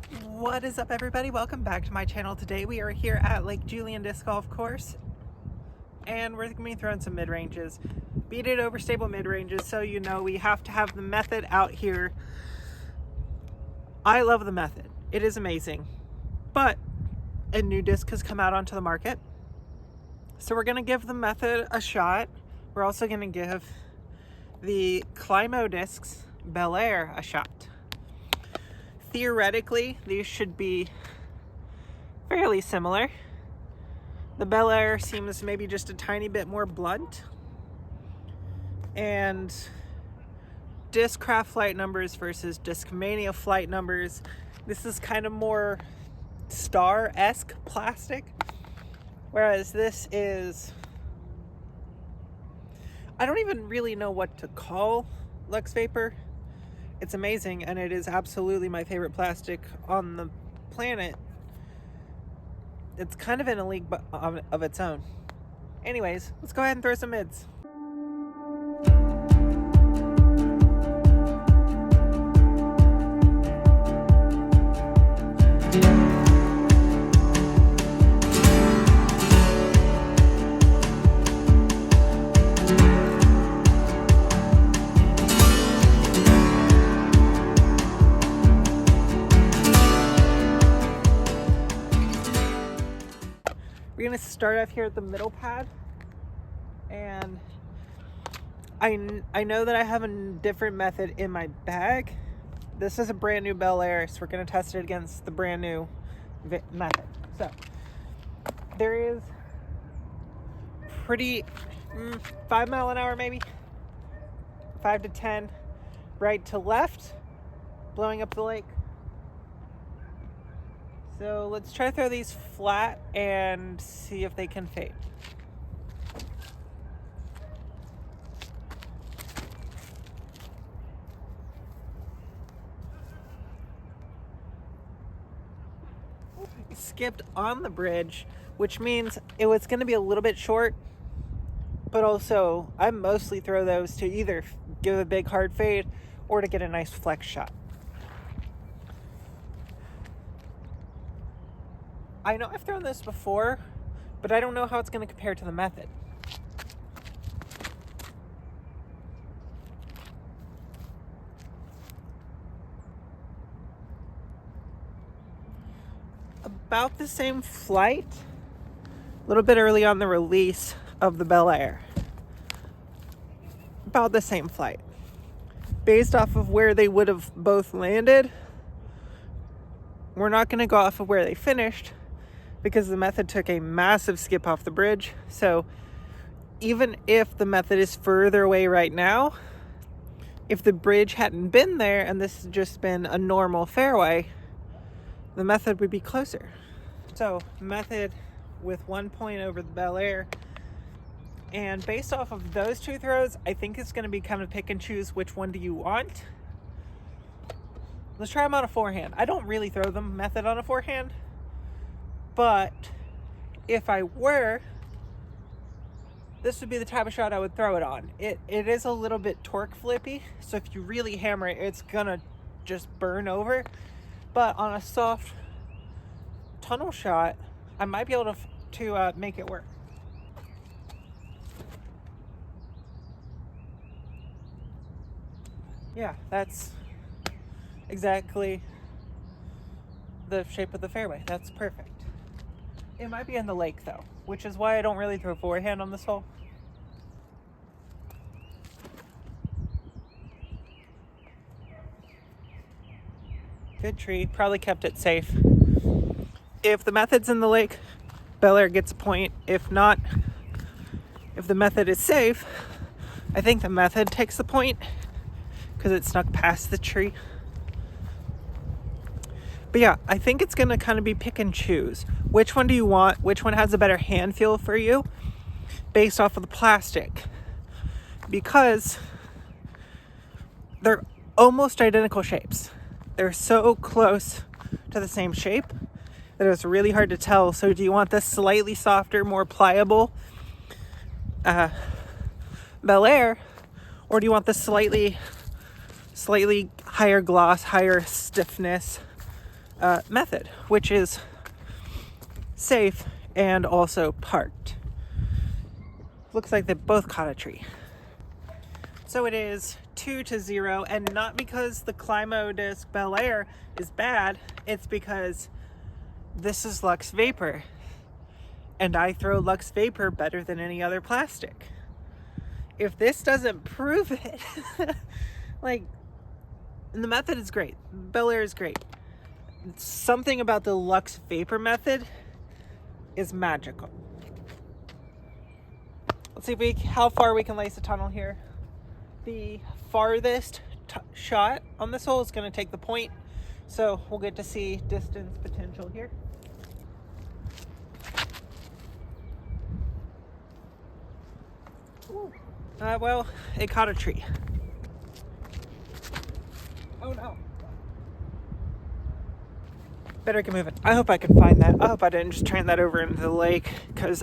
What is up, everybody? Welcome back to my channel. Today we are here at Lake Julian Disc Golf Course and we're going to be throwing some mid-ranges. Beat it overstable mid-ranges, so you know we have to have the method out here. I love the method. It is amazing. But a new disc has come out onto the market. So we're going to give the method a shot. We're also going to give the Climo discs Belleair a shot. Theoretically, these should be fairly similar. The Belleair seems maybe just a tiny bit more blunt. And Discraft flight numbers versus Discmania flight numbers. This is kind of more star-esque plastic. Whereas this is, I don't even really know what to call Lux Vapor. It's amazing, and it is absolutely my favorite plastic on the planet. It's kind of in a league of its own. Anyways, let's go ahead and throw some mids. We're going to start off here at the middle pad, and I know that I have a different method in my bag. This is a brand new Belleair, so we're going to test it against the brand new method. So there is pretty 5 mile an hour, maybe 5 to 10 right to left, blowing up the lake. So let's try to throw these flat and see if they can fade. Skipped on the bridge, which means it was going to be a little bit short, but also I mostly throw those to either give a big hard fade or to get a nice flex shot. I know I've thrown this before, but I don't know how it's going to compare to the method. About the same flight, a little bit early on the release of the Belleair. About the same flight. Based off of where they would have both landed, we're not going to go off of where they finished, because the method took a massive skip off the bridge. So even if the method is further away right now, if the bridge hadn't been there and this had just been a normal fairway, the method would be closer. So method with 1 point over the Belleair. And based off of those two throws, I think it's going to be kind of pick and choose which one do you want. Let's try them on a forehand. I don't really throw the method on a forehand, but if I were, this would be the type of shot I would throw it on. It is a little bit torque flippy, so if you really hammer it, it's gonna just burn over. But on a soft tunnel shot, I might be able to make it work. Yeah, that's exactly the shape of the fairway. That's perfect. It might be in the lake though, which is why I don't really throw forehand on this hole. Good tree, probably kept it safe. If the method's in the lake, Belleair gets a point. If not, if the method is safe, I think the method takes the point because it snuck past the tree. But yeah, I think it's going to kind of be pick and choose. Which one do you want? Which one has a better hand feel for you based off of the plastic? Because they're almost identical shapes. They're so close to the same shape that it's really hard to tell. So do you want this slightly softer, more pliable Belleair, or do you want the slightly higher gloss, higher stiffness method, which is safe and also parked. Looks like they both caught a tree. So it is 2-0, and not because the Climo disc Belleair is bad, it's because this is Lux Vapor, and I throw Lux Vapor better than any other plastic. If this doesn't prove it, like, the method is great. Belleair is great. Something about the Lux Vapor method is magical. Let's see how far we can lace a tunnel here. The farthest shot on this hole is going to take the point, so we'll get to see distance potential here. Well, it caught a tree. Oh no. Better get moving. I hope I can find that. I hope I didn't just turn that over into the lake, because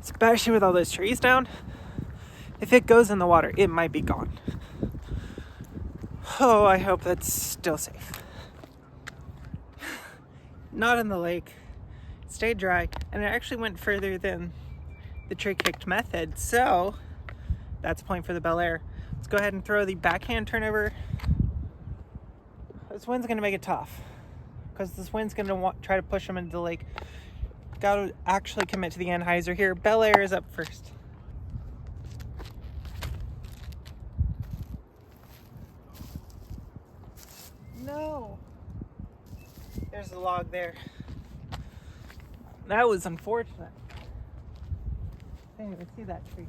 especially with all those trees down, if it goes in the water, it might be gone. Oh, I hope that's still safe. Not in the lake. It stayed dry, and it actually went further than the tree kicked method, so that's a point for the Belleair. Let's go ahead and throw the backhand turnover. This wind's gonna make it tough, because this wind's gonna try to push them into the lake. Gotta actually commit to the anhyzer here. Belleair is up first. No. There's a log there. That was unfortunate. Can't even see that tree.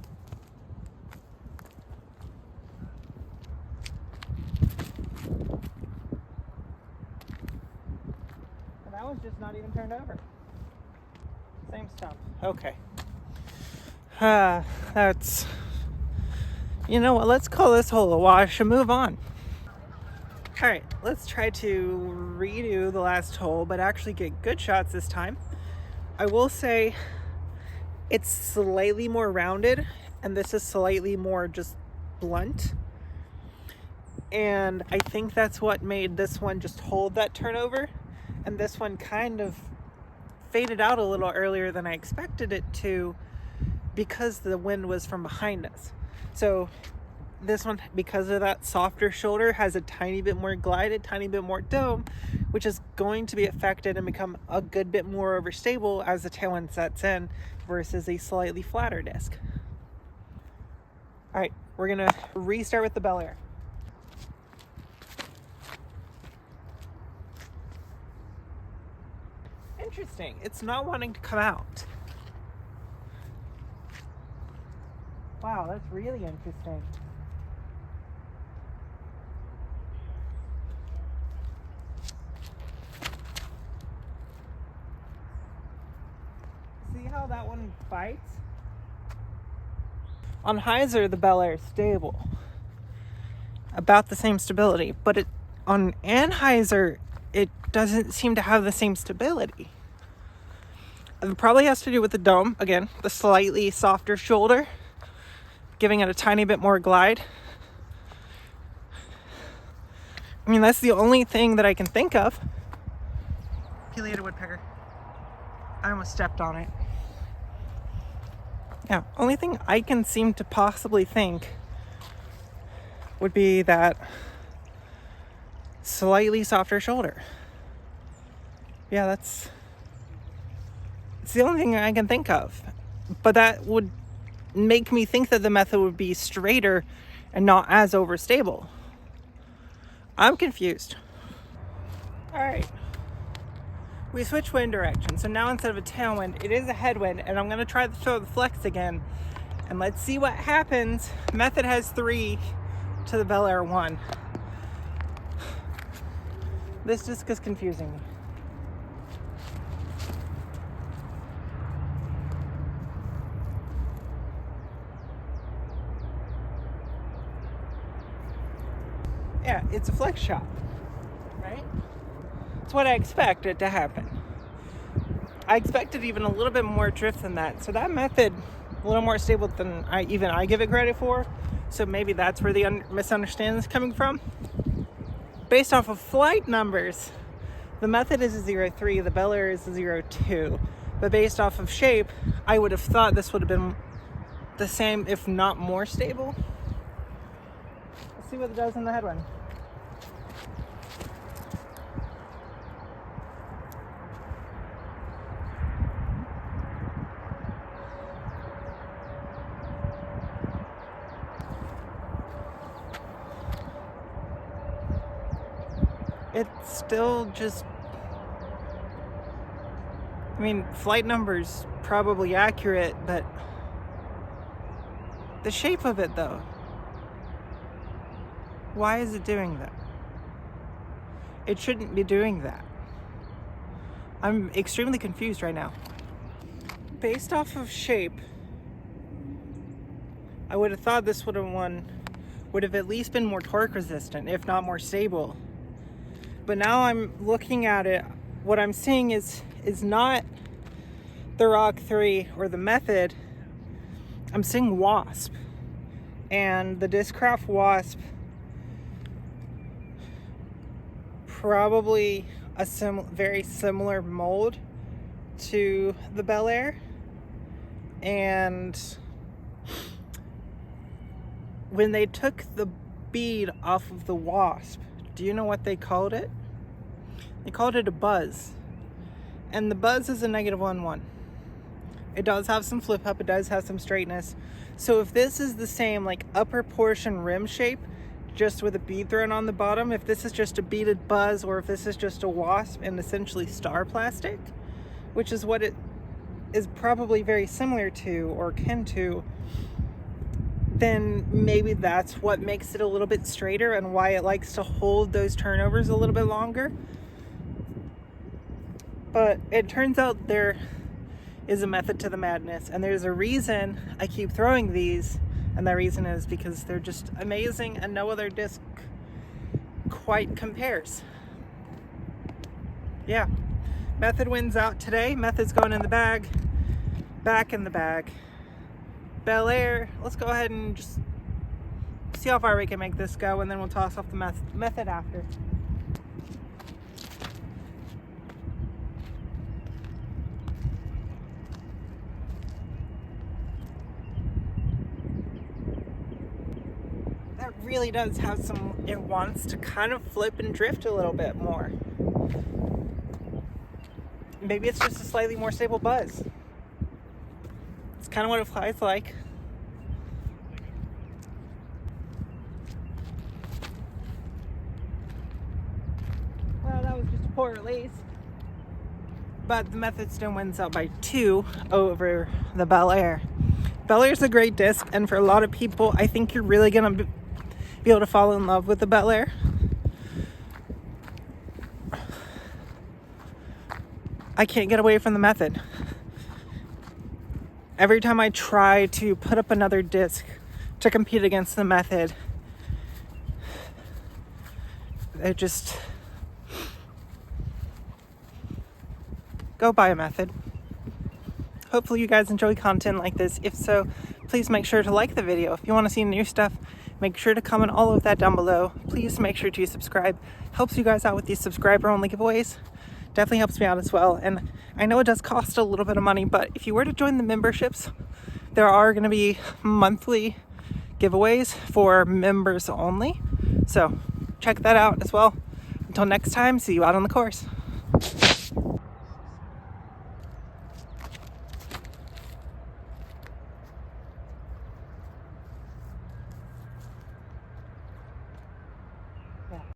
And that one's just not even turned over. Same stuff. Okay. That's... You know what? Let's call this hole a wash and move on. Alright, let's try to redo the last hole, but actually get good shots this time. I will say it's slightly more rounded, and this is slightly more just blunt. And I think that's what made this one just hold that turnover, and this one kind of faded out a little earlier than I expected it to, because the wind was from behind us. So this one, because of that softer shoulder, has a tiny bit more glide, a tiny bit more dome, which is going to be affected and become a good bit more overstable as the tailwind sets in versus a slightly flatter disc. All right, we're gonna restart with the Belleair. Interesting, it's not wanting to come out. Wow, that's really interesting. See how that one bites? On hyzer, the Belleair is stable. About the same stability, but on anhyzer, it doesn't seem to have the same stability. It probably has to do with the dome, again, the slightly softer shoulder, giving it a tiny bit more glide. I mean, that's the only thing that I can think of. Pileated woodpecker. I almost stepped on it. Yeah, only thing I can seem to possibly think would be that slightly softer shoulder. Yeah, it's the only thing I can think of. But that would make me think that the method would be straighter and not as overstable. I'm confused. All right. We switched wind direction, so now instead of a tailwind, it is a headwind, and I'm gonna try to throw the flex again, and let's see what happens. Method has 3 to the Belleair 1. This disc is confusing me. Yeah, it's a flex shot, right? It's what I expected to happen. I expected even a little bit more drift than that. So that method, a little more stable than I give it credit for. So maybe that's where the misunderstanding is coming from. based off of flight numbers, the Method is a 0.3, the Belleair is a 0.2. But based off of shape, I would have thought this would have been the same, if not more stable. Let's see what it does in the headwind. It's still just, I mean, flight numbers probably accurate, but the shape of it though, why is it doing that? It shouldn't be doing that. I'm extremely confused right now. Based off of shape, I would have thought this would have at least been more torque resistant, if not more stable. But now I'm looking at it, what I'm seeing is not the Rock 3 or the Method. I'm seeing Wasp, and the Discraft Wasp, probably a very similar mold to the Belleair. And when they took the bead off of the Wasp, do you know what they called it? They called it a buzz. And the buzz is a -1.1. It does have some flip up, it does have some straightness. So if this is the same like upper portion rim shape, just with a bead thrown on the bottom, if this is just a beaded buzz, or if this is just a Wasp and essentially star plastic, which is what it is probably very similar to or akin to, then maybe that's what makes it a little bit straighter and why it likes to hold those turnovers a little bit longer. But it turns out there is a method to the madness, and there's a reason I keep throwing these, and that reason is because they're just amazing and no other disc quite compares. Yeah, Method wins out today. Method's going in the bag, back in the bag. Belleair, let's go ahead and just see how far we can make this go, and then we'll toss off the Method after. That really does have some, it wants to kind of flip and drift a little bit more. Maybe it's just a slightly more stable buzz. It's kind of what it flies like. Well, that was just a poor release. But the Method still wins out by 2 over the Belleair. Belleair's a great disc, and for a lot of people, I think you're really going to be able to fall in love with the Belleair. I can't get away from the Method. Every time I try to put up another disc to compete against the Method, it just, go buy a Method. Hopefully you guys enjoy content like this. If so, please make sure to like the video. If you want to see new stuff, make sure to comment all of that down below. Please make sure to subscribe. Helps you guys out with these subscriber only giveaways. Definitely helps me out as well. And I know it does cost a little bit of money, but if you were to join the memberships, there are going to be monthly giveaways for members only. So check that out as well. Until next time, see you out on the course.